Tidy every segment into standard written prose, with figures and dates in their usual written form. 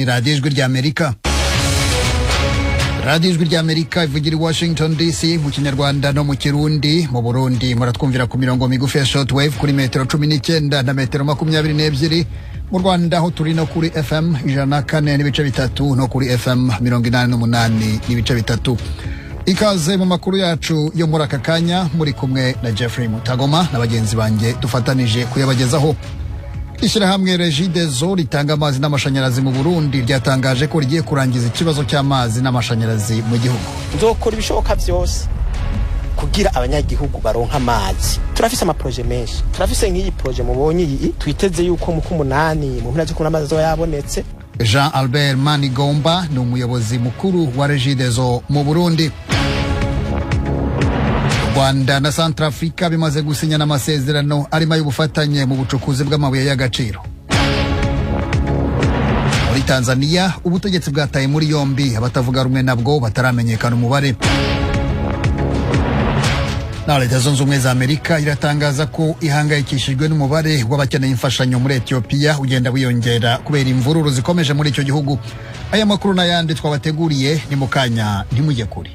ni Radio Ijwi ry'Amerika. Radio Ijwi ry'Amerika ivugira i Washington DC mu Kinyarwanda no mu Kirundi. Mu Burundi muratwumvira ku mirongo migufi ya shortwave kuri metero 19 na metero 22. Mu Rwanda ho turi no kuri FM 104 n'ibice bitatu no kuri FM 88 n'ibice bitatu. Ikaze mu makuru yacu yo muri aka kanya, muri kumwe na Jeffrey Mutagoma na bagenzi banjye dufatanije kuyabagezaho. Ishyirahamwe Regideso ritanga amazi n'amashanyarazi mu Burundi ryatangaje ko rigiye kurangiza ikibazo cy'amazi n'amashanyarazi mu gihugu. Nzokora ibishoboka byose kugira abanyagihugu baronka amazi. Turafise ama projet menshi. Turafise nk'iyi projet mubonye iyi twiteze yuko mu kumunani mu mpera z'uko amazi zo yabonetse. Jean Albert Manigomba ni umuyobozi mukuru wa Regideso mu Burundi. Rwanda na Centrafrica bimaze gusinyana amasezerano arimo y'ubufatanye mu bucukuzi bw'amabuye y'agaciro. Muri Tanzania ubutegetsi bwataye muri yombi abatavuga rumwe nabwo bataramenyekana umubare. Na Leta Zunze Ubumwe za Amerika iratangaza ko ihangayikishijwe n'umubare w'abakeneye imfashanyo muri Ethiopia ugenda wiyongera kubera imvururu zikomeje muri icyo gihugu. Aya makuru n'ayandi twabateguriye ni mukanya ntimujye kuri.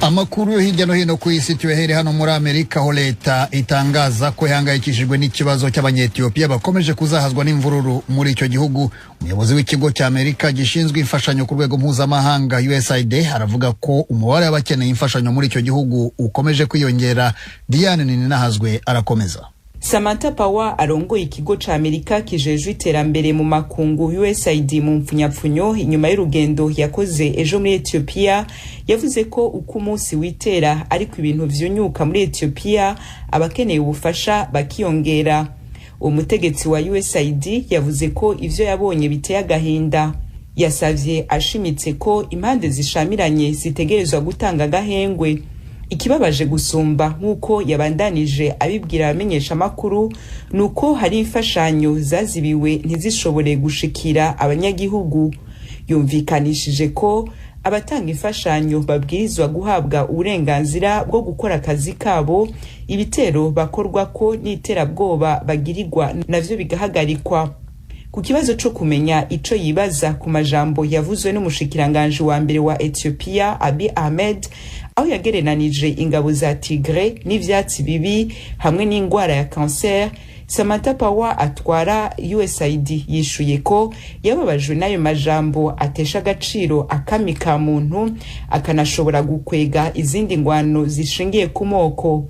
Amakuru yo hirya no hino ku isi tuyahere hano muri Amerika, ho leta itangaza ko ihangayikishijwe n'ikibazo cy'abanyetiyopiya bakomeje kuzahazwa n'imvururu muri icyo gihugu. Umuyobozi w'ikigo cya Amerika gishinzwe imfashanyo ku rwego mpuzamahanga USAID aravuga ko umubare w'abakeneye imfashanyo muri icyo gihugu ukomeje kwiyongera. Diane Ninahazwe arakomeza. Samantha Power arongoye ikigo ca Amerika kijejwe iterambere mu makungu USAID mu mpfunyapfunyo inyuma y'urugendo yakoze ejo muri Ethiopia yavuze ko uko umunsi witera ariko ibintu vyunyuka muri Ethiopia abakeneye ubufasha bakiyongera. Umutegetsi wa USAID yavuze ko ivyo yabonye biteye agahinda. Yasavye ashimitse ko impande zishamiranye zitegerezwa gutanga gahengwe. Ikibabaje gusumba nk'uko yabandanije abibwira abamenyesha makuru nuko hari imfashanyo zazibiwe ntizishobore gushikira abanyagihugu. Yumvikanishije ko abatanga imfashanyo babwirizwa guhabwa uburenganzira bwo gukora akazi kabo, ibitero bakorwa ko n'iterabwoba bagirirwa navyo bigahagarikwa. Ku kibazo cyo kumenya ico yibaza ku majambo yavuzwe n'umushikiranganje wa mbere wa Ethiopia Abiy Ahmed aho yagereranije ingabo za Tigray n'ivyatsi bibi hamwe n'ingwara ya cancer, Samantha Power atwara USAID yishuye ko yababajwe n'ayo majambo atesha agaciro akami ka muntu akanashobora gukwega izindi ngwano zishingiye ku moko.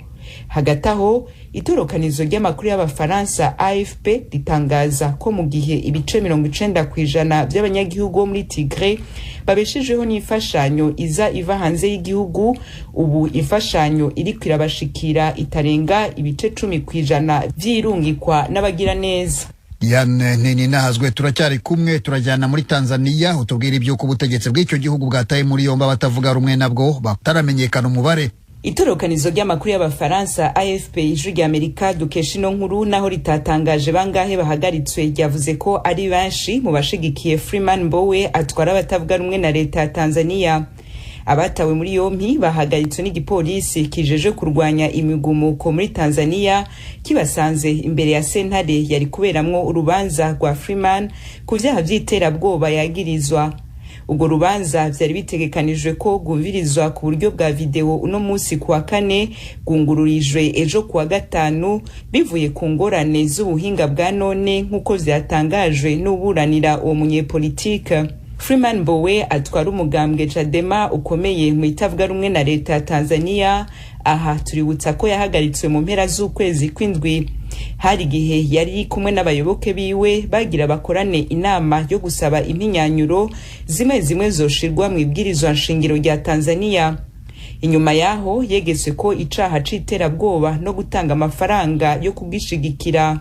Hagati aho itorokanizo ry'amakuru y'abafaransa AFP ritangaza ko mu gihe ibice 90% by'abanyagihugu bo muri Tigray babeshejeho n'imfashanyo iva hanze y'igihugu, ubu imfashanyo iri kwirabashikira itarenga ibice 10% vyirungikwa n'abagira neza. Diane Ninahazwe turacyari kumwe, turajyana muri Tanzania utubwira iby'uko ubutegetsi bw'icyo gihugu bwataye muri yombi abatavuga rumwe nabwo bataramenyekana umubare. Itorokanizo ry'amakuru y'abafaransa AFP Ijwi ry'Amerika dukesha ino nkuru naho ritatangaje bangahe bahagaritswe ryavuze ko ari benshi mu bashigikiye Freeman Mbowe atwara abatavuga rumwe na leta ya Tanzania. Abatawe muri yompi bahagaritswe n'igipolisi kijeje kurwanya imigumuko muri Tanzania kibasanze imbere ya sentare yari kuberamwo urubanza rwa Freeman ku vyaha vy'iterabwoba yagirizwa. Ubwo rubanza vyari bitegekanijwe ko gumvirizwa ku buryo bwa video uno munsi kuwa kane, gungururijwe ejo kuwa gatanu bivuye ku ngorane z'ubuhinga bwa none nk'uko vyatangajwe n'uburanira uwo munyepolitike. Freeman Mbowe atwara umugambwe Chadema ukomeye mu itavuga rumwe na leta ya Tanzania. Aha tuributsa ko yahagaritswe mu mpera z'ukwezi kw'indwi. Hari gihe yari kumwe n'abayoboke biwe bagira bakorane inama yo gusaba impinyanyuro zimwe zoshirwa mu ibwirizwa nshingiro rya Tanzania. Inyuma yaho yegetswe ko icaha c'iterabwoba no gutanga amafaranga yo kubwishigikira.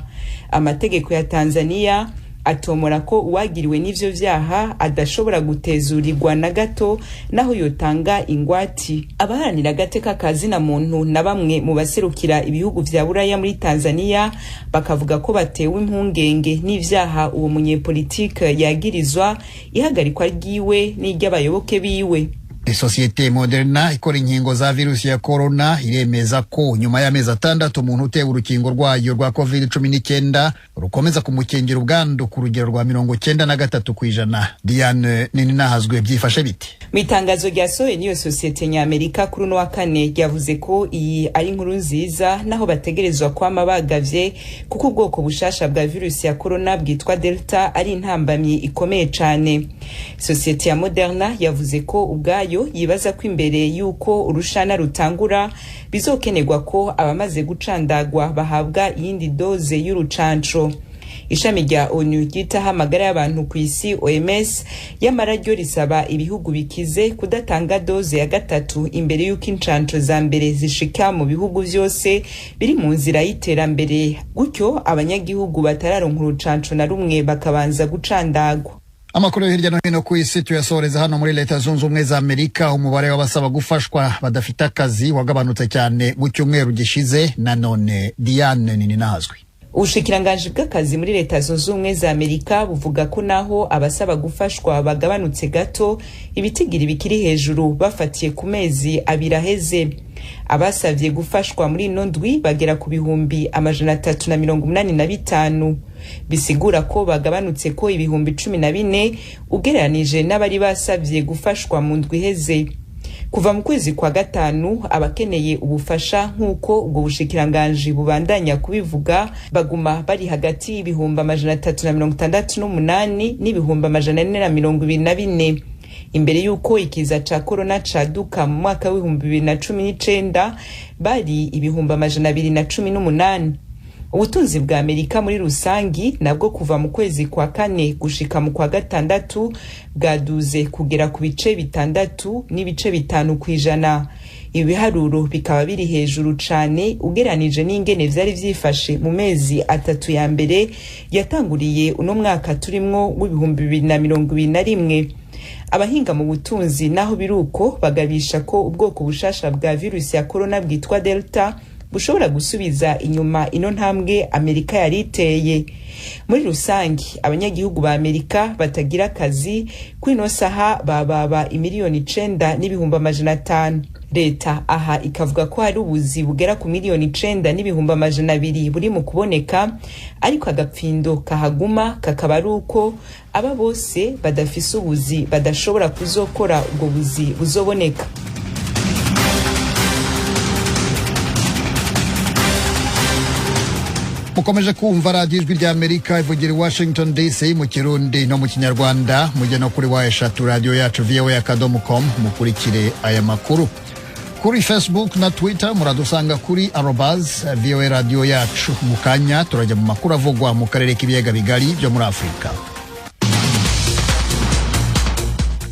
Amategeko ya Tanzania atomora ko uwagiriwe n'ivyo vyaha adashobora gutezurirwa na gato naho yotanga ingwati. Abaharanira agateka kazina muntu na bamwe mu baserukira ibihugu vya Buraya muri Tanzania bakavuga ko batewe impungenge n'ivyaha uwo munyepolitike yagirizwa, ihagarikwa ryiwe n'iry'abayoboke biwe. Isosiyete Moderna ikora inkingo za virusi ya corona iremeza ko nyuma y'amezi 6 umuntu utewe urukingo rwayo rwa COVID-19 rukomeza kumukingira ubwandu ku rugero rwa 93%. Diane Nininahazwe byifashe biti. Mitangazo ryasohoye niyo sosiyete ny'Amerika kuri no wa kane yavuze ko iyi ari inkuru nziza naho bategerezwa kwama bagavye kuko ubwoko bushasha bwa virusi ya corona bwitwa Delta ari intambamyi ikomeye cyane. Sosiyete ya Moderna yavuze ko ubwayo yibaza ko imbere yuko urushana rutangura bizokenerwa ko abamaze gucandagwa bahabwa iyindi doze y'urucanco. Ishami rya ONU ryitaho amagara y'abantu ku isi OMS yamara ryo risaba ibihugu bikize kudatanga doze ya gatatu imbere y'uko incanco za mbere zishika mu bihugu vyose biri mu nzira y'iterambere, gutyo abanyagihugu batararonka urucanco na rumwe bakabanza gucandagwa. Amakuru hirya no hino ku isi tuyasoreza hano muri Leta Zunze Ubumwe za Amerika. Umubare w'abasaba gufashwa badafite akazi wagabanutse cyane mu cyumweru gishize. Nanone Diane Nininahazwe. Ubushikiranganje bw'akazi muri Leta Zunze Ubumwe za Amerika buvuga ko naho abasaba gufashwa bagabanutse gato, ibitigiri bikiri hejuru bafatiye ku mezi abiri aheze. Abasavye gufashwa muri nondwi bagera ku bihumbi 385, bisigura ko bagabanutse ko ibihumbi 14 ugereranije n'abari basavye gufashwa mu ndwi heze. Kuva mu kwezi kwa gatanu abakeneye ubufasha nk'uko ubwo bushikiranganje bubandanya kubivuga baguma bari hagati y'ibihumbi 368 n'ibihumbi 424. Imbere yuko ikiza ca corona caduka mu mwaka w'ibihumbi 2019 bari ibihumbi 218. Ubutunzi bwa Amerika muri rusangi nabwo kuva mu kwezi kwa kane gushika mu kwa gatandatu bwaduze kugera ku bice 6.5%. Ibiharuro bikaba biri hejuru cane ugeranije n'ingene vyari vyifashe mu mezi 3 ya mbere yatanguriye uno mwaka turimwo w'ibihumbi 2021. Abahinga mu butunzi naho biruko bagabisha ko ubwoko bushasha bwa virusi ya corona bwitwa Delta bushobora gusubiza inyuma ino ntambwe Amerika yariteye. Muri rusangi abanyagihugu ba Amerika batagira akazi kwino saha baba imiliyoni 9 n'ibihumbi 500. Leta aha ikavuga ko hari ubuzi bugera ku miliyoni 9 n'ibihumbi 200 buri mu kuboneka, ariko agapfindo kahaguma kakaba ari uko aba bose badafise ubuzi badashobora kuzokora ubwo buzi buzoboneka. Mukomeje kumva Radio Ijwi rya Amerika ivugira Washington DC mu Kirundi no mu Kinyarwanda. Mujye no kuri wa radio yacu voa.com mukurikire aya makuru. Kuri Facebook na Twitter muradusanga kuri @voa radio yacu. Mukanya turajya mu makuru avugwa mu karere k'ibiyaga bigari byo muri Afrika.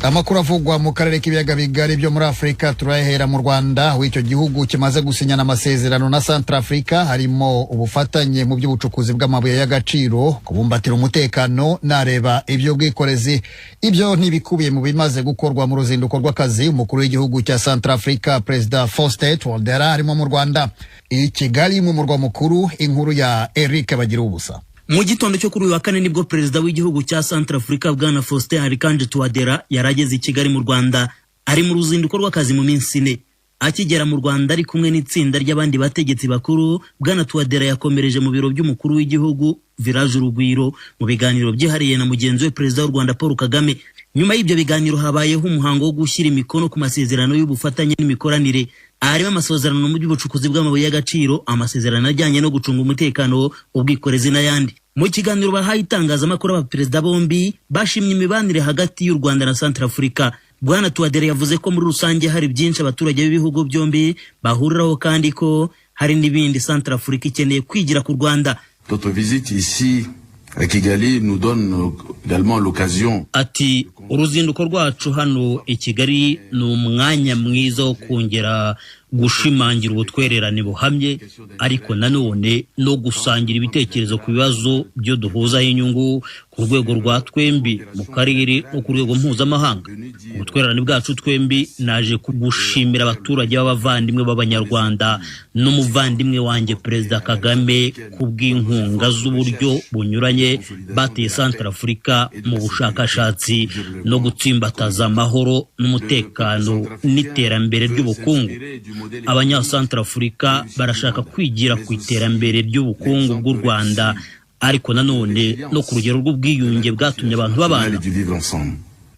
Amakuru avugwa mu karere k'ibiyaga bigari byo muri Afrika turahera mu Rwanda, w'icyo gihugu kimaze gusinyana amasezerano na Centrafrica harimo ubufatanye mu by'ubucukuzi bw'amabuye y'agaciro, kubumbatira umutekano nareba ibyo bwikorezi. Ibyo ntibikubiye mu bimaze gukorwa mu ruzinduko rw'akazi umukuru w'igihugu cya Centrafrica President Faustin Touadera harimo mu Rwanda. I Kigali mu murwa mukuru, inkuru ya Eric Bagirubusa. Mu gitondo cyo kuri uyu wa kane nibwo perezida w'igihugu cya Centrafrica bwana Faustin Archange Touadera yarageze i Kigali mu Rwanda, ari mu ruzinduko rw'akazi mu minsi 4. Akigera mu Rwanda ari kumwe n'itsinda ry'abandi bategetsi bakuru, bwana Touadera yakomereje mu biro by'umukuru w'igihugu Village Urugwiro mu biganiro byihariye na mugenzi we perezida w'u Rwanda Paul Kagame. Nyuma y'ibyo biganiro habayeho umuhango wo gushyira imikono ku masezerano y'ubufatanye n'imikoranire, harimo amasezerano mu by'ubucukuzi bw'amabuye y'agaciro, amasezerano ajyanye no gucunga umutekano, ubwikorezi n'ayandi. Mu kiganiro bahaye itangazamakuru abaperezida bombi bashimye imibanire hagati y'u Rwanda na Centrafrica. Bwana Touadera yavuze ko muri rusange hari byinshi abaturage b'ibihugu byombi bahuriraho kandi ko hari n'ibindi Centrafrica ikeneye kwigira ku Rwanda. Notre visite ici à Kigali nous donne également l'occasion. Ati uruzinduko rwacu hano i Kigali ni umwanya mwiza wo kongera gushimangira ubutwererane buhamye ariko nanone no gusangira ibitekerezo ku bibazo byo duhuzaho inyungu ku rwego rwa twembi mu karere no ku rwego mpuzamahanga. Ubutwererane bwacu twembi naje kugushimira abaturage b'abavandimwe b'Abanyarwanda n'umuvandimwe wanjye Perezida Kagame kubw'inkunga z'uburyo bunyuranye bateye Centrafrica mu bushakashatsi no gutsimbataza amahoro n'umutekano n'iterambere ry'ubukungu. Abanya-Centrafrica barashaka kwigira ku iterambere ry'ubukungu bw'u Rwanda ariko nanone no ku rugero rw'ubwiyunge bwatumye abantu babana.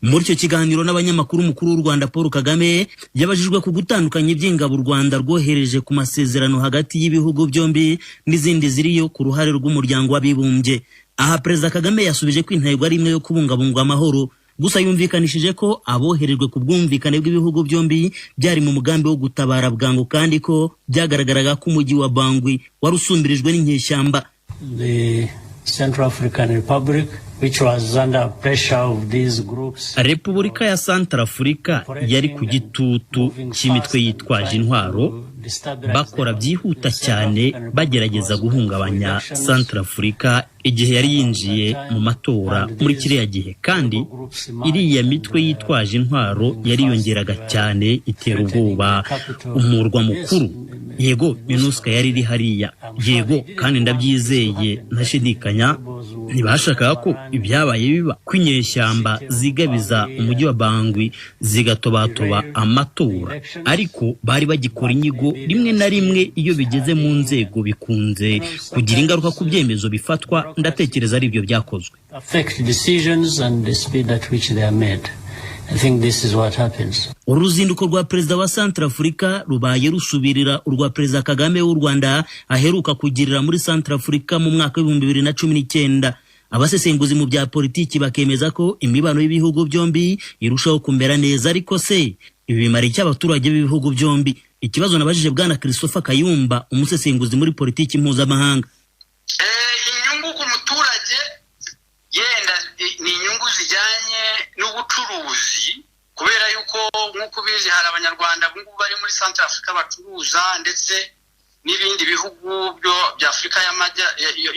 Muri icyo kiganiro n'abanyamakuru, umukuru w'u Rwanda Paul Kagame yabajijwe ku gutandukanya iby'ingabo u Rwanda rwohereje ku masezerano hagati y'ibihugu byombi n'izindi ziriyo ku ruhare rw'umuryango w'abibumbye. Aha Perezida Kagame yasubije ko intego ari imwe yo kubungabunga amahoro, gusa yumvikanishije ko aboherejwe ku bwumvikane bw'ibihugu byombi byari mu mugambi wo gutabara bwangu kandi ko byagaragaraga ko umujyi wa Bangui wari usumbirijwe n'inyeshyamba. The Central African Republic, which was under pressure of these groups. Repubulika ya Centrafrica yari ku gitutu cy'imitwe yitwaje intwaro, bakora byihuta cyane bagerageza guhungabanya Centrafrica igihe yari yinjiye mu matora muri kiriya gihe, kandi iriya mitwe yitwaje intwaro yari yongeraga cyane itera ubwoba umurwa mukuru. Yego MINUSCA yari iri hariya, yego kandi ndabyizeye ntashidikanya ntibashakaga ko ibyabaye biba, kwinyeshyamba zigabiza umujyi wa Bangui zigatobatoba amatora, ariko bari bagikora inyigo rimwe na rimwe iyo bigeze mu nzego bikunze kugira ingaruka ku byemezo bifatwa. Ndatekereza ari ibyo byakozwe. Uruzinduko rwa Perezida wa Centrafrica rubaye rusubirira urwa Perezida Kagame w'u Rwanda aheruka kugirira muri Centrafrica mu mwaka wa 2019. Abasesenguzi mu bya politiki bakemeza ko imibano y'ibihugu byombi irushaho kumera neza, ariko se ibi bimara iki abaturage b'ibihugu byombi? Ikibazo nabajije Bwana Christopher Kayumba, umusesenguzi muri politiki mpuzamahanga. Inyungu ku muturage yenda ni inyungu zijyanye n'ubucuruzi, kubera yuko nk'uko bizi hari abanyarwanda bari muri Centrafrica bacuruza, ndetse n'ibindi bihugu bya Afrika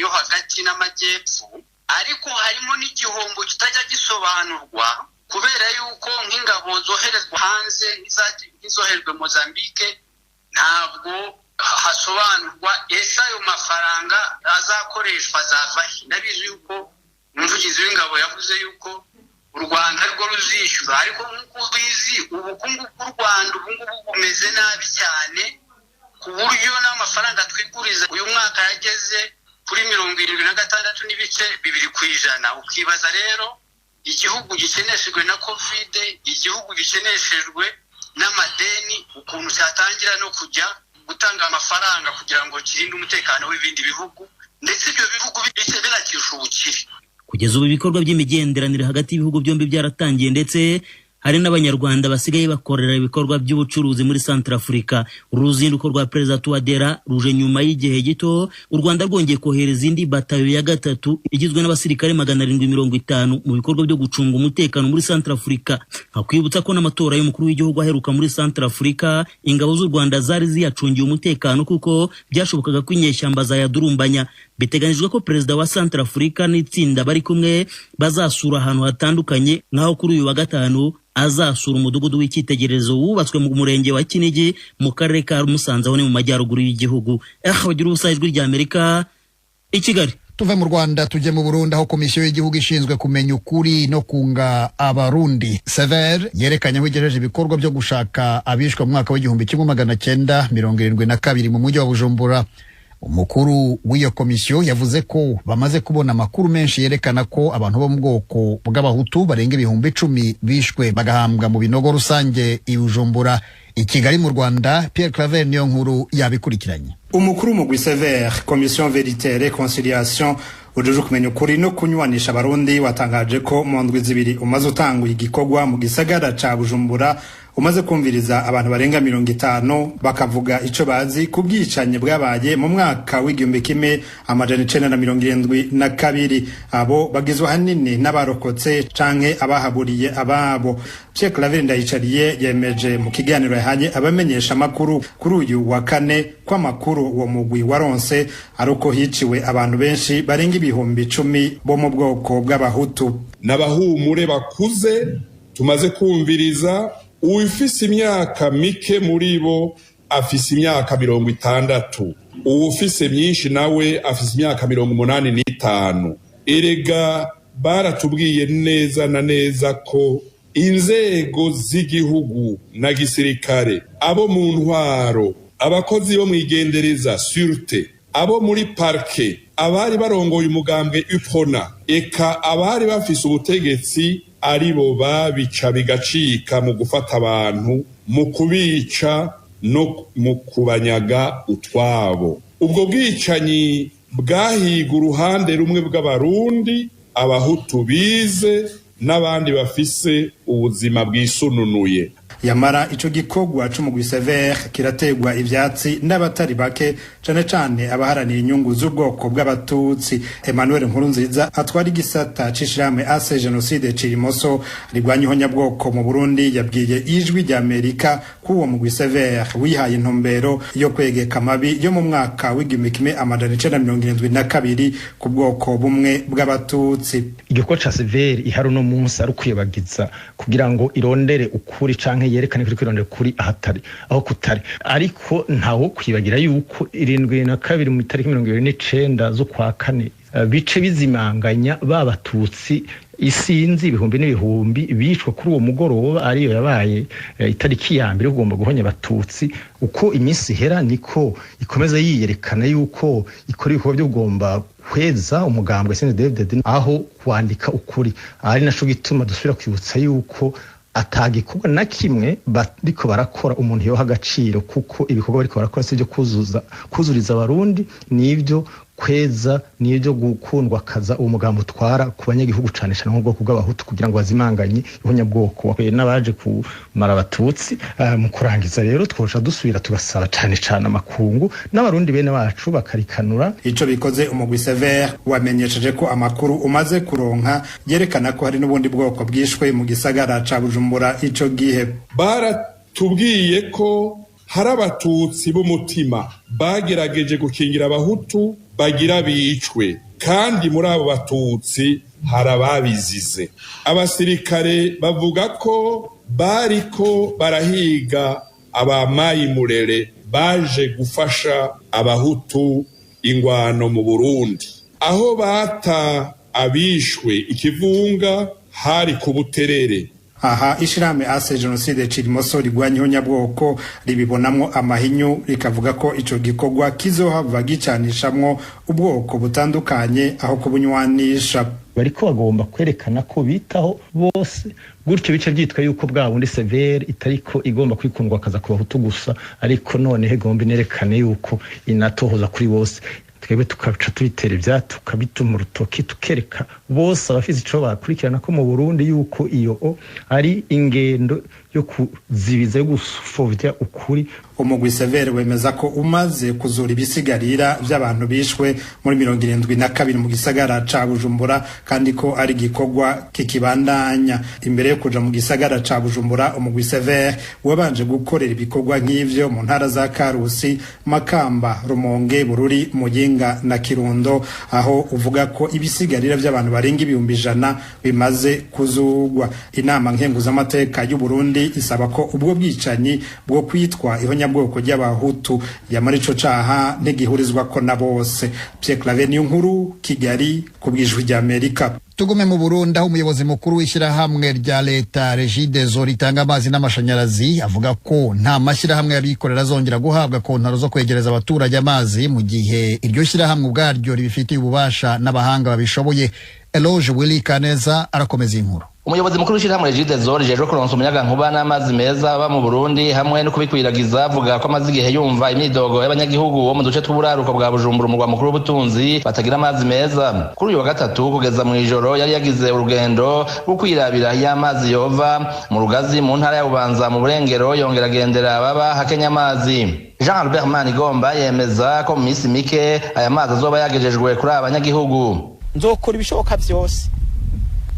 yo hagati n'amajyepfo, ariko harimo n'igihombo kitajya gisobanurwa kubera yuko nk'ingabo zoherezwa hanze nk'izoherezwe Mozambique ntabwo hasobanurwa ese ayo mafaranga azakoreshwa azavahe. Ndabizi yuko umuvugizi w'ingabo yavuze yuko u Rwanda rwo ruzishyura, ariko nk'uko ubizi ubukungu bw'u Rwanda ubu ngubu bumeze nabi cyane ku buryo n'amafaranga twiguriza uyu mwaka yageze kuri 76.2%. Ukibaza rero igihugu gikeneshejwe na COVID, igihugu gikeneshejwe n'amadeni, ukuntu cyatangira no kujya gutanga amafaranga kugira ngo kirinde umutekano w'ibindi bihugu, ndetse ibyo bihugu birakisha ubukire. Kugeza ubu ibikorwa by'imigenderanire hagati y'ibihugu byombi byaratangiye, ndetse hari n'abanyarwanda basigaye bakorera ibikorwa by'ubucuruzi muri Centrafrica. Uruzinduko rwa Perezida Touadera ruje nyuma y'igihe gito u Rwanda rwongeye kohereza indi batayo ya gatatu igizwe n'abasirikare 750 mu bikorwa byo gucunga umutekano muri Centrafrica. Hakwibutsa ko n'amatora y'umukuru w'igihugu aheruka muri Centrafrica ingabo z'u Rwanda zari ziyacungiye umutekano kuko byashobokaga ko inyeshyamba zayadurumbanya. Biteganijwe ko Perezida wa Centrafrica n'itsinda bari kumwe bazasura ahantu hatandukanye, nkaho kuri uyu wa gatanu azasura umudugudu w'icyitegererezo wubatswe mu murenge wa Kinigi mu karere ka Musanze aho ni mu majyaruguru y'igihugu. Bagira ubusa ijwi rya Amerika i Kigali. Tuve mu Rwanda tujye mu Burundi, aho komisiyo y'igihugu ishinzwe kumenya ukuri no kunga abarundi Sever yerekanye aho igejeje ibikorwa byo gushaka abishwe mu mwaka w'1972 mu mujyi wa Bujumbura. Umukuru w'iyo komisiyo yavuze ko bamaze kubona amakuru menshi yerekana ko abantu bo mu bwoko bw'abahutu barenga 10,000 bishwe bagahambwa mu binogo rusange i Bujumbura. I Kigali mu Rwanda, Pierre Claver niyo nkuru yabikurikiranye. Umukuru mugwi Sever, Commission Vérité et Réconciliation ujuje kumenya ukuri no kunywanisha abarundi, watangaje ko mu ndwi zibiri umaze utanguye igikorwa mu gisagara ca Bujumbura umaze kumviriza abantu barenga 50 bakavuga ico bazi ku bwicanye bwabaye mu mwaka w'igihumbi kimwe amajana 1972. Abo bagizwe hanini n'abarokotse canke abahaburiye ababo. Pierre Claver Ndayicariye yemeje mu kiganiro yahanye abamenyesha makuru kuri uyu wa kane kwa makuru uwo mugwi waronse aruko hiciwe abantu benshi barenga ibihumbi 10 bo mu bwoko bw'abahutu. N'abahumure bakuze tumaze kumviriza, uwufise imyaka mike muri bo afise imyaka 60, uwufise myinshi nawe afise imyaka 85. Erega baratubwiye neza na neza ko inzego z'igihugu na gisirikare, abo mu ntwaro, abakozi bo mwigendereza sûreté, abo muri parke, abari barongoye umugambwe UPRONA, eka abari bafise ubutegetsi aribo babica bigacika mu gufata abantu, mu kubica no mu kubanyaga utwabo. Ubwo bwicanyi bwahiga uruhande rumwe bw'abarundi, abahutu bize n'abandi bafise ubuzima bwisununuye. Yamara ico gikorwa c'umugwi Sever kirategwa ivyatsi n'abatari bake, cane cane abaharanira inyungu z'ubwoko bw'abatutsi. Emmanuel Nkurunziza atwara igisata c'ishirahamwe Ase Genocide Cirimoso rigwanya ihonyabwoko mu Burundi yabwiye Ijwi rya Amerika ko uwo mugwi Sever wihaye intumbero yo kwegeka amabi yo mu mwaka w'igihumbi kimwe amajana 1972 ku bwoko bumwe bw'abatutsi. Igikorwa ca Sever ihari no munsi ari kwibagiza kugira ngo irondere ukuri canke yerekane kuri kwirondera kuri ahatari aho kutari, ariko ntawo kwibagira yuko 72 mu tariki 29 zo kwa kane bice bizimanganya babatutsi isinzi ibihumbi n'ibihumbi bicwa kuri uwo mugoroba ariyo yabaye itariki ya mbere ugomba guhonya abatutsi. Uko iminsi hera niko ikomeza yiyerekana yuko ikora ibikorwa byo ugomba kweza umugambwe CNDD-FDD aho kwandika ukuri. Ari naco gituma dusubira kwibutsa yuko atagikorwa na kimwe bariko barakora umuntu yoha agaciro, kuko ibikorwa bariko barakora sivyo kuzuriza abarundi, nivyo kweza, nivyo gukundwa kaza uwo mugambo utwara ku banyagihugu cane cane nk'ubwoko bw'abahutu kugira ngo bazimanganye ihonyabwoko n'abaje kumara abatutsi. Mu kurangiza rero twoca dusubira tugasaba cane cane amakungu n'abarundi bene bacu bakarikanura. Ico bikoze umugwi Sever wamenyesheje ko amakuru umaze kuronka yerekana ko hari n'ubundi bwoko bwishwe mu gisagara ca Bujumbura ico gihe. Baratubwiye ko hari abatutsi b'umutima bagerageje gukingira abahutu bagira bicwe, kandi muri abo batutsi hari ababizize. Abasirikare bavuga ko bariko barahiga abamayimurere baje gufasha abahutu ingwano mu Burundi. Aho bata abishwe ikivunga hari ku Buterere. Aha ishirahamwe Ase Genocide Cirimoso rigwanya ihonyabwoko ribibonamwo amahinyu, rikavuga ko ico gikorwa kizohava gicanishamwo ubwoko butandukanye aho kubunywanisha. Bariko bagomba kwerekana ko bitaho bose, gutyo bice byitwa yuko bwa bundi Sever itariko igomba kwikundwa kaza ku bahutu gusa, ariko none hegomba inerekane yuko inatohoza kuri bose. Twebwe tukaca tubitera ivyatu tukabituma urutoki tukereka bose abafise ico bakurikirana ko mu Burundi yuko iyo ari ingendo yo kuzibiza yo gusufovya ukuri. Umugwi Sever wemeza ko umaze kuzura ibisigarira by'abantu bishwe muri 72 mu gisagara ca Bujumbura, kandi ko ari gikorwa kikibandanya. Imbere yo kuja mu gisagara ca Bujumbura, umugwi Sever wabanje gukorera ibikorwa nk'ivyo mu ntara za Karusi, Makamba, Rumonge, Bururi, Muyinga na Kirundo, aho uvuga ko ibisigarira by'abantu barenga 100 bimaze kuzugwa. Inama nkenguzamateka y'u Burundi isaba ko ubwo bwicanyi bwo kwitwa ihonyabwoko ry'abahutu yamara ico caha ntigihurizwa ko na bose. Pierre Claver Nkuru, Kigali, ku bw'Ijwi rya Amerika. Tugume mu Burundi aho umuyobozi mukuru w'ishyirahamwe rya leta Regideso ritanga amazi n'amashanyarazi avuga ko nta mashyirahamwe y'abikorera azongera guhabwa kontaro zo kwegereza abaturage amazi mu gihe iryo shyirahamwe ubwaryo ribifitiye ububasha n'abahanga babishoboye. Eloge Willy Kaneza arakomeza inkuru. umuyobozi mukuru w'ishirahamwe Regideso rijejwe kuronsa umuyaga nkuba n'amazi meza aba mu Burundi hamwe no kubikwiragiza avuga ko amaze igihe yumva imyidogo y'abanyagihugu bo mu duce tw'uburaruko bwa Bujumbura umurwa mukuru w'ubutunzi batagira amazi meza. Kuri uyu wa gatatu kugeza mu ijoro yari yagize urugendo rwo kwirabira y'amazi yova mu Rugazi mu ntara ya Bubanza mu Burengero yongera agendera baba hakenya amazi. Jean Albert Manigomba yemeza ko mu minsi mike aya mazi azoba yagejejwe kuri abanyagihugu. Nzokora ibishoboka byose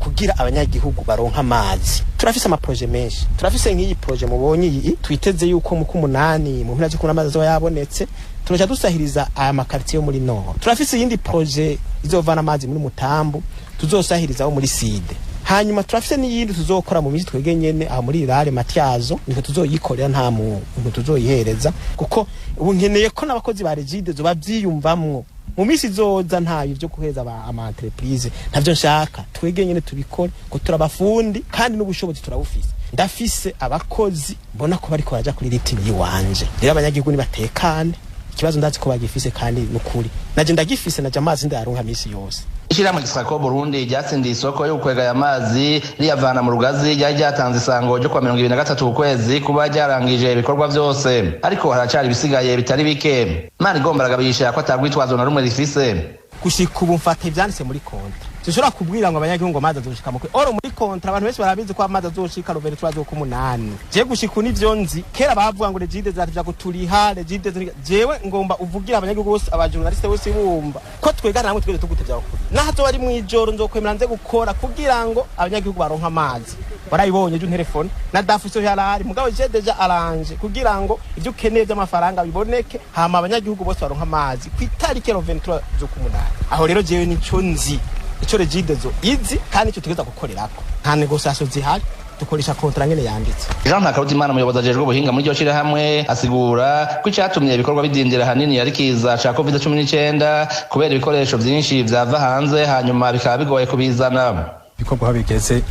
kugira abanyagihugu baronka amazi. Turafise amaproje menshi, turafise nk'iyi proje mubonye iyi twiteze yuko mu kumunani mu mpera z'uko amazi azoba yabonetse tunoja dusahiriza aya makartier muri Nord. Turafise yindi proje izovana amazi muri Mutambu tuzosahirizaho muri Side. Hanyuma turafise n'iyindi tuzokora mu minsi twege nyene aho muri Irare Matyazo niko tuzoyikorera nta muntu tuzoyihereza kuko ubu nkeneye ko n'abakozi ba Regideso bavyiyumvamwo mu minsi zoza nta byo kuheza ama entreprise ntavyo nshaka twege nyene tubikore ko turabafundi kandi n'ubushobozi turabufise. Ndafise abakozi mbona ko bariko baraja kuri ritimi yiwanje rero abanyagihugu ni batekane ikibazo ndazi ko bagifise kandi n'ukuri naje ndagifise naje amazi ndayaronka misi yose. Ishirahamwe Gisako Burundi ryatsindiye isoko yo kwega amazi riyavana mu Rugazi ryatanze isango ryo kwa 2023 ku kwezi kuba ryarangije ibikorwa byose ariko haracari bisigaye bitari bike. Manigomba aragabisha ko atagwitwazo na rumwe rifise. Gushika ubu mfata ivyanditse muri kontra dushobora kubwira ngo abanyagihugu amazi azoshika mu oro muri kontra abantu benshi barabizi ko amazi azoshika rovere twazo ku 8 je gushika n'ivyo nzi kera bavuga ngo Regideso zatija guturiha Regideso jewe ngomba uvugira abanyagihugu bose abajournaliste bose bumva ko twegana namwe twese tugutevya ukuri naho ari mu ijoro nzokwemera nze gukora kugira ngo abanyagihugu baronka amazi barayibonye ju telefone na dafuso yarari mugabo je deja aranje kugira ngo ivyo ukeneye by'amafaranga biboneke hama abanyagihugu bose baronka amazi kwitarike rovere twazo ku 8 aho rero jewe nico nzi ico Regideso izi kandi ico tugeza gukorerako nta negociation zihari dukoresha kontra ngene yanditse. Jean Ntakarutimana umuyobozi ajejwe ubuhinga muri iryo shirahamwe asigura ko icyatumye ibikorwa bidindira hanini yari kiza ca COVID-19 kubera ibikoresho byinshi vyava hanze hanyuma bikaba bigoye kubizana. Bikorwa bigeze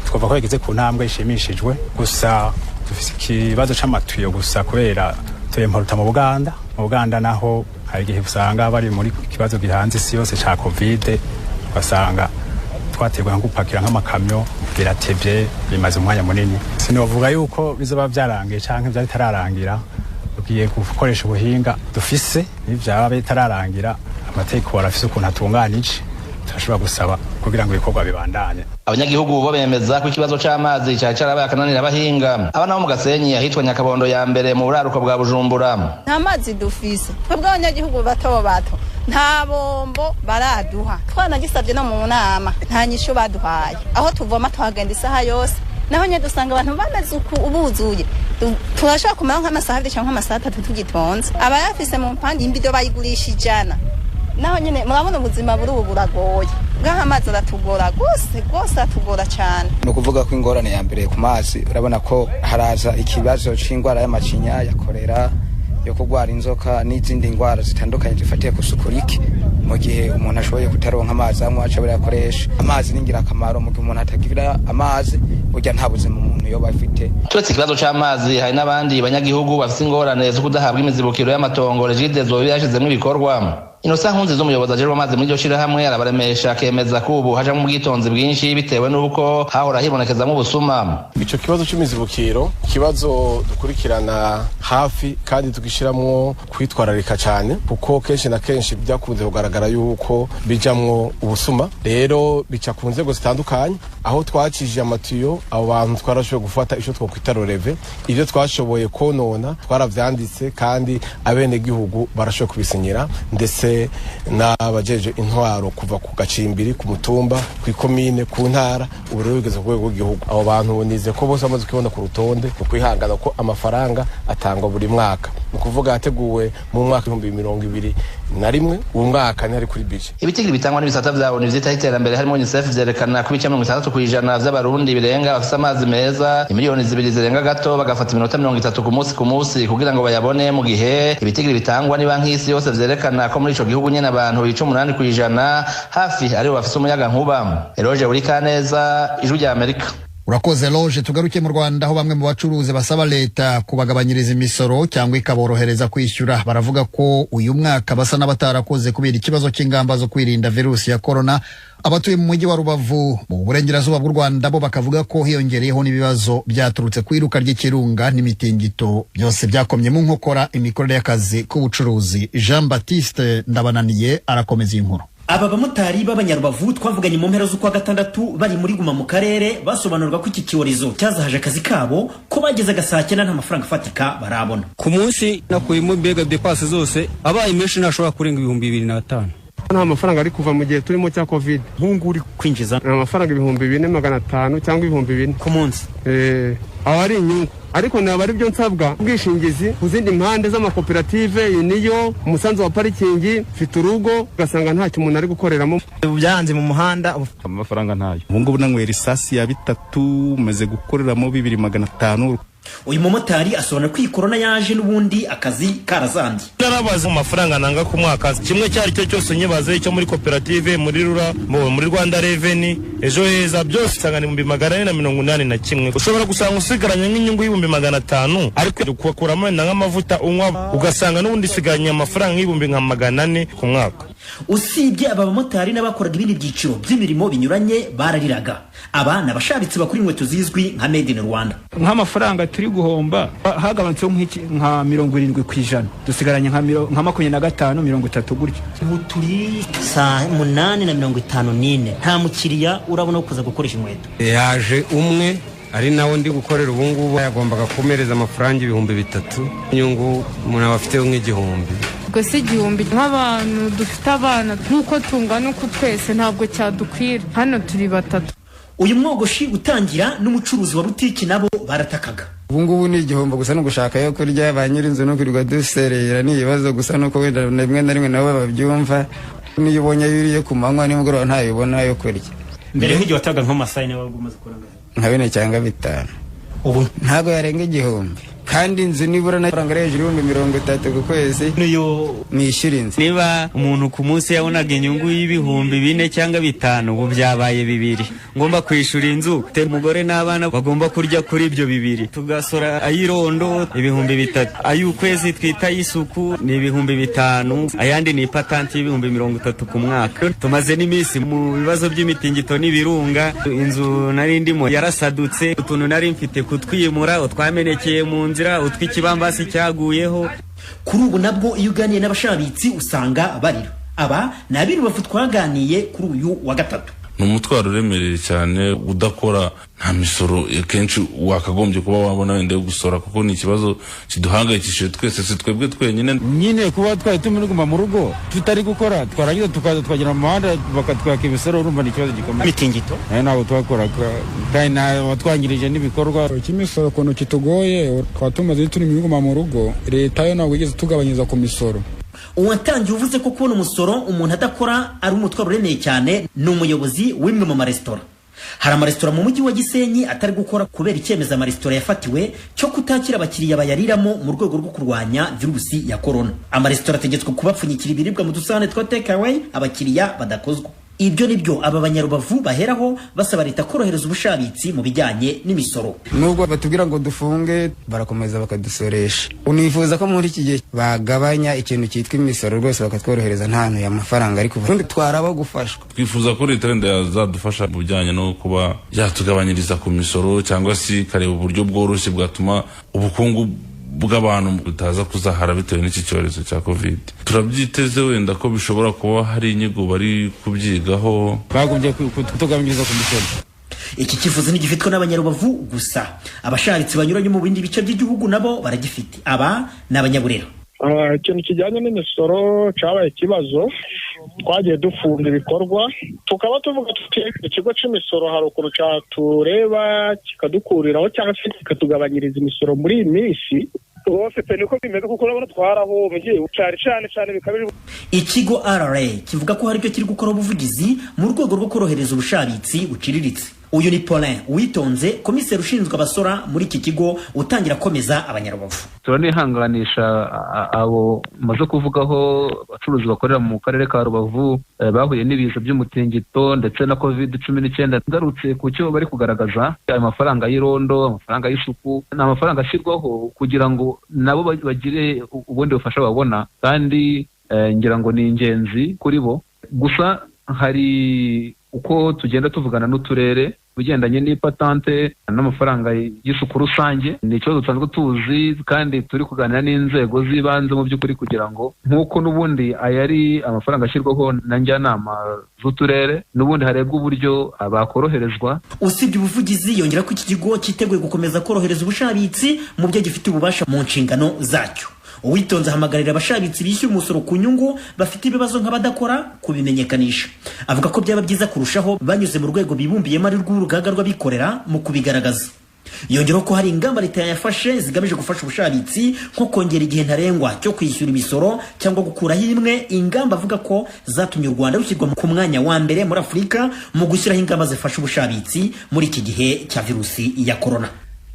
twava ko bigeze ku ntambwe ishimishijwe gusa dufise ikibazo c'amatuyo gusa kubera tuyemporuta mu Buganda naho hari igihe usanga bari muri kibazo gihanze isi yose ca COVID basanga twategwa nko gupakira nk'amakamyo biratevye bimaze umwanya munini. Sinovuga yuko bizoba byarangiye canke byari tararangira ugiye gukoresha ubuhinga dufise n'ivyaba bitararangira amategeko arafise ukuntu atunganije turashobora gusaba kugira ngo ibikorwa bibandanye. Abanyagihugu bo bemeza ko ikibazo c'amazi carabaye akananira abahinga. Abana bo mu Gasenyi ahitwa Nyakabondo ya mbere mu buraruko bwa Bujumbura. Nta mazi dufise twebwe abanyagihugu bato nta bombo baraduha twanagisabye no mu nama nta nyisho baduhaye aho tuvoma tuhagenda isaha yose naho nye dusanga abantu bamaze ubuzuye turashaka kumara nk'amasaha 2 cyangwa amasaha 3 tugitonze abayafise mu mpande imbido bayigurisha ijana naho nyene murabona ubuzima buri ubu buragoye ngaha amazi aratugora gose atugora cyane. No kuvuga ko ingorane ya mbere ku mazi urabona ko haraza ikibazo c'ingwara y'amacinya ya kolera yo kugwara inzoka n'izindi ngwara zitandukanye zifatiye ku sukurike mu gihe umuntu ashoboye kutaronka amazi amwe acabura yakoresha. Amazi ningira akamaro mu gihe umuntu atagira amazi burya nta buzima umuntu yoba afite. Turetse ikibazo c'amazi hari n'abandi banyagihugu bafite ingorane zo kudahabwa imizibukiro y'amatongo Regideso yashizemo ibikorwa. Innocent Nkunzi z'umuyobozi ajejwe amazi muri iryo shirahamwe arabaremesha akemeza ko ubu hajamwo ubwitonzi bwinshi bitewe n'uko hahora hibonekezamo ubusuma. Ico kibazo c'imizibukiro kibazo dukurikirana hafi kandi tugishiramwo kwitwararika cyane kuko kenshi na kenshi byakunze kugaragara yuko bijamwo ubusuma. Rero bica ku nzego zitandukanye aho twakije amatiyo abo bantu twarashoboye gufata ico twokwita roreve ivyo twashoboye konona twaravyanditse kandi abene gihugu barashoboye kubisinyira ndetse n'abajeje intwaro kuva ku gacimbiri ku mutumba ku ikomine ku ntara uburyo bigeze ku rwego rw'igihugu. Abo bantu nize ko bose bamaze kubona ku rutonde ukwihangana ko amafaranga atangwa buri mwaka ukuvuga yateguwe mu mwaka 2021 uwo mwaka ni ari kuri budget. Ibitigiri bitangwa n'ibisata vyabo n'ivyita iterambere harimo UNICEF vyerekana ko 60% vy'abarundi birenga bafite amazi meza imiliyoni 2 zirenga gato bagafata iminota 30 ku munsi kugira ngo bayabone mu gihe ibitigiri bitangwa ni banki y'isi yose vyerekana ko muri ico gihugu nyene abantu 18% hafi ari bafite umuyaga nkuba. Eroge uri Kaneza Ijwi rya Amerika. Urakoze Loje. Tugaruke mu Rwanda aho bamwe mu bacuruzi basaba leta kubagabanyiriza imisoro cyangwa ikaborohereza kwishyura. Baravuga ko uyu mwaka basa n'abatarakoze kubera ikibazo cy'ingamba zo kwirinda virusi ya corona. Abatuye mu mujyi wa Rubavu mu burengerazuba bw'u Rwanda bo bakavuga ko hiyongereyeho n'ibibazo byaturutse kwiruka ry'ikirunga n'imitingito, byose byakomye mu nkokora imikorere y'akazi k'ubucuruzi. Jean Baptiste Ndabananiye arakomeza inkuru. Aba bamotari b'Abanyarubavu twavuganye mu mpera z'ukwa gatandatu bari muri Guma mu karere basobanurwa ko iki cyorezo cyazahaje akazi kabo ko bageze gasakena nta mafaranga afatika barabona. Ku munsi nakuyemo mbega depasse zose abaye menshi nashobora kurenga 2025. Nta mafaranga ari kuva mu gihe turimo cya covid. Hungu uri kwinjiza amafaranga 2500 cyangwa 2000 ku munsi. Aho ari inyungu, ariko naba ari byo nsabwa ubwishingizi ku zindi mpande z'amakoperative niyo umusanzu wa parikingi mfite urugo ugasanga ntacyo umuntu ari gukoreramo. Byanze mu muhanda amafaranga ntayo. Ubu ngubu nanywera isasi ya 3 maze gukoreramo 2500. Uyu mumotari asobanura ko corona yaje n'ubundi akazi karazandi. Narabaze mu mafaranga nanga ku mwaka kimwe cyari cyo cyose nyebaze icyo muri koperative muri rura muri Rwanda Revenue ejo heza byose sangana 481. Ushobora gusanga usigaranye nk'inyungu y'500 ariko kukuramo nk'amavuta unywa ugasanga n'ubundi siganye amafaranga y'400 ku mwaka. Usibye aba bamotari n'abakoraga ibindi byiciro by'imirimo binyuranye barariraga. Aba nabashabitse bakuri inkweto zizwi nka Made in Rwanda. Nk'amafaranga turi guhomba hagabanutse nka 70%, dusigaranye nka 25 30 gutyo. Ubu turi saa 8:54 nta mukiriya urabona kuza gukoresha inkweto. Yaje umwe ari nawo ndi gukorera ubu ngubu yagombaga kumereza amafaranga 3000, inyungu umuntu abafiteho nk'igihumbi. Ubwo si igihumbi nk'abantu dufite abana nk'uko tungana uko twese ntabwo cyadukwira, hano turi 3. Uyu mwogoshi utangira n'umucuruzi wa butiki nabo baratakaga. Ubu ngubu ni igihombo gusa no gushaka yo kurya ba nyirinzu no kwirirwa duserera ni ibibazo gusa nuko wenda rimwe na rimwe nabo babyumva. Niyo ubonye biriye ku manywa nimugoroba ntayibona yo kurya. Mbere nk'igihe wataga nko masayine wagumaze kuranga nka 4 cyangwa 5. Ubu ntago yarenga igihombi. Kandi inzu nibura na faranga hejuru y'30 ku kwezi niyo nishyura inzu. Niba umuntu ku munsi yabonaga inyungu y'4 cyangwa 5 ubu byabaye 2. Ngomba kwishura inzu te umugore n'abana bagomba kurya kuri ibyo 2. Tugasora ayirondo 3,000, ayukwezi twita y'isuku ni 5,000, ayandi ni patanti y'30 ku mwaka. Tumaze n'iminsi mu bibazo by'imitingito n'ibirunga, inzu nari ndimo yarasadutse, utuntu nari mfite kutwimura utwamenekeye mu nzira utwikibambasi cyaguyeho. Kuri ubu nabwo iyo uganiye n'abashabitsi usanga barira. Aba nabiri bafu twaganiye kuri uyu wa gatatu. Numutwaro uremereye cyane udakora nta misoro kenshi wakagombye kuba wabona wende gusora kuko ni ikibazo kiduhangayikishije twese si twebwe twenyine. Nyine kuba twari tumuriguma mu rugo tutari gukora twaragize tukaza twagira mu muhanda bakatwaka imisoro urumva ni ikibazo gikomeye. Mitingito nabo twakoraga kandi watwangirije n'ibikorwa. Ikimisoro kono kitugoye twatumaze turi miguma mu rugo leta yo nawe igeze tugabanyiriza ku misoro. Uwatangiye uvuze ko kubona umusoro umuntu adakora ari umutwaro uremeye cyane ni umuyobozi w'imwe mu maresitora. Hari amaresitora mu mujyi wa Gisenyi atari gukora kubera icyemezo amaresitora yafatiwe cyo kutakira abakiriya bayariramo mu rwego rwo kurwanya virusi ya corona. Amaresitora ategetswe kubapfunyikira ibiribwa mu dusahane twa take away abakiriya badakozwa. Ibyo nibyo aba Banyarubavu baheraho basaba leta korohereza ubushabitsi mu bijyanye n'imisoro. Nubwo batubwira ngo dufunge barakomeza bakadusoresha. Unifuza ko muri iki gihe bagabanya ikintu cyitwa imisoro rwose bakatworohereza ntantu ya mafaranga ariko ubundi twaraba gufashwa. Twifuza ko leta wenda yazadufasha mu bijyanye no kuba yatugabanyiriza ku misoro cyangwa si kareba uburyo bworoshye bwatuma ubukungu bw'abantu butaza kuzahara bitewe n'iki cyorezo cya covid. Turabyiteze wenda ko bishobora kuba hari inyigo bari kubyigaho bagombye kutugabanyiriza ku misoro. Iki kifuzo ni gifitwe n'Abanyarubavu gusa abasharitsi banyuranye mu bindi bice by'igihugu nabo baragifite. Aba n'Abanyaburera. Ikintu kijyanye n'imisoro cyabaye ikibazo twagiye dufunga ibikorwa tukaba tuvuga tuti ikigo cy'imisoro hari ukuntu cyatureba kikadukuriraho cyangwa se kikatugabanyiriza imisoro muri iyi minsi. Rwose pe niko bimeze kuko urabona twarahombye cyane bikabije. Ikigo RRA kivuga ko hari cyo kiri gukora ubuvugizi mu rwego rwo korohereza ubushabitsi buciriritse. uyu ni Paulin Uwitonze, komiseri ushinzwe abasora muri iki kigo, utangira komeza abanyarubavu. turanihanganisha abo maze kuvugaho abacuruzi bakorera mu karere ka Rubavu bahuye n'ibiza by'umutingito ndetse na COVID-19. Ngarutse ku cyo bari kugaragaza ayo mafaranga y'irondo, amafaranga y'isuku, n'amafaranga ashyirwaho kugira ngo nabo bagire ubundi bufasha babona, kandi ngira ngo ni ingenzi kuri bo. Gusa hari uko tugenda tuvugana n'uturere bigendanye n'ipatante n'amafaranga y'isuku rusange, ni ikibazo dusanzwe tuzi kandi turi kuganira n'inzego z'ibanze mu by'ukuri kugira ngo nk'uko n'ubundi ayari amafaranga ashyirwaho na njyanama z'uturere, n'ubundi harebwa uburyo bakoroherezwa. Usibye ubuvugizi, yongera ko iki kigo cyiteguye gukomeza korohereza ubushabitsi mu byo gifite ububasha mu nshingano zacyo. Uwitonze ahamagarira abashabitsi bishyura umusoro ku nyungu bafite ibibazo nk'abadakora kubimenyekanisha. Avuga ko byaba byiza kurushaho banyuze mu rwego bibumbiyemo ari rw'urugaga rw'abikorera mu kubigaragaza. Yongeraho ko hari ingamba leta yafashe zigamije gufasha ubushabitsi nko kongera igihe ntarengwa cyo kwishyura imisoro cyangwa gukuraho imwe, ingamba avuga ko zatumye u Rwanda rushyirwa ku mwanya wa mbere muri Afurika mu gushyiraho ingamba zifasha ubushabitsi muri iki gihe cya virusi ya corona.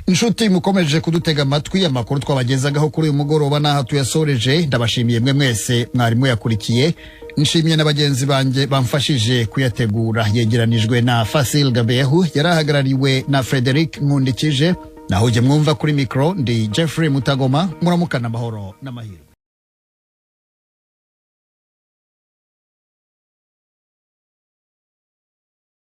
Inshuti mukomeje kudutega amatwi, amakuru twabagezagaho kuri uyu mugoroba n'aha tuyasoreje. Ndabashimiye mwe mwese mwarimu yakurikiye, nshimiye n'abagenzi banjye bamfashije kuyategura. Yegeranijwe na Fasil Gabehu, yarahagarariwe na Frederic Nkundikije, naho je mwumva kuri mikro ndi Jeffrey Mutagoma. Muramukana amahoro n'amahirwe.